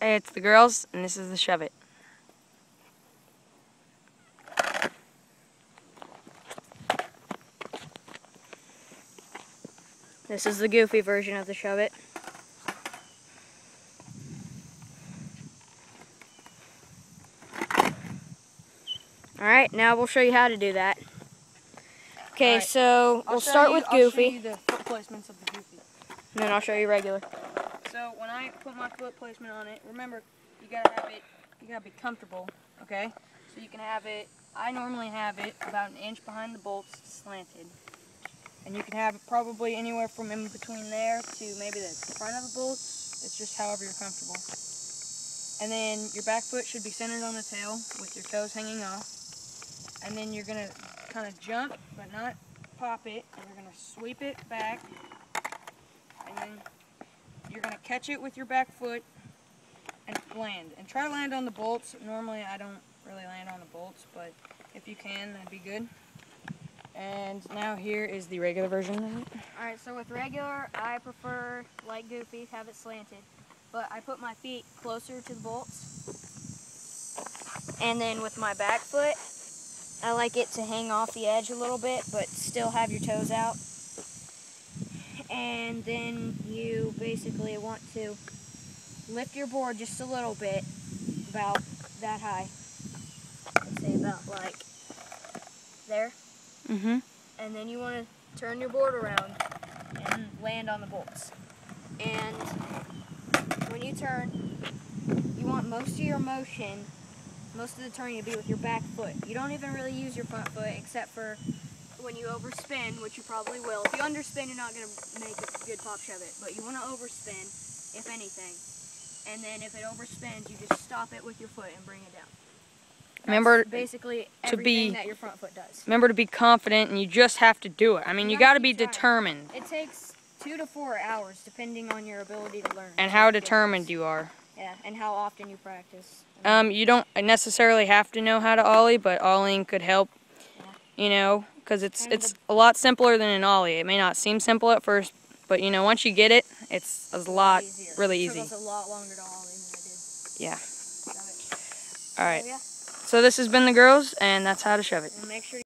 Hey, it's the girls, and this is the shove it. This is the goofy version of the shove it. Alright, now we'll show you how to do that. Okay, right, so we'll start with goofy. I'll show you the foot placements of the goofy. And then I'll show you regular. So when I put my foot placement on it, remember, you gotta be comfortable, okay? So you can have it, I normally have it about an inch behind the bolts, slanted. And you can have it probably anywhere from in between there to maybe the front of the bolts. It's just however you're comfortable. And then your back foot should be centered on the tail with your toes hanging off. And then you're gonna kind of jump, but not pop it. And you're gonna sweep it back. And then you're gonna catch it with your back foot and land. And try to land on the bolts. Normally I don't really land on the bolts, but if you can, that'd be good. And now here is the regular version of it. Alright, so with regular, I prefer, like goofy, have it slanted. But I put my feet closer to the bolts. And then with my back foot, I like it to hang off the edge a little bit, but still have your toes out. And then you basically want to lift your board just a little bit, about that high. Let's say about like there. Mm-hmm. And then you want to turn your board around and land on the bolts. And when you turn, you want most of your motion, most of the turning to be with your back foot. You don't even really use your front foot except for when you overspin, which you probably will. If you underspin, you're not going to make a good pop shove it, but you want to overspin, if anything. And then if it overspins, you just stop it with your foot and bring it down. Remember basically everything that your front foot does. Remember to be confident, and you just have to do it. I mean, you got to be determined. It takes 2 to 4 hours, depending on your ability to learn. And how determined you are. Yeah, and how often you practice. You don't necessarily have to know how to ollie, but ollieing could help. You know, because it's a lot simpler than an ollie. It may not seem simple at first, but you know, once you get it, it's a lot really easy. It took us a lot longer to ollie than it did. Yeah. All right. So this has been the girls, and that's how to shove it. And make sure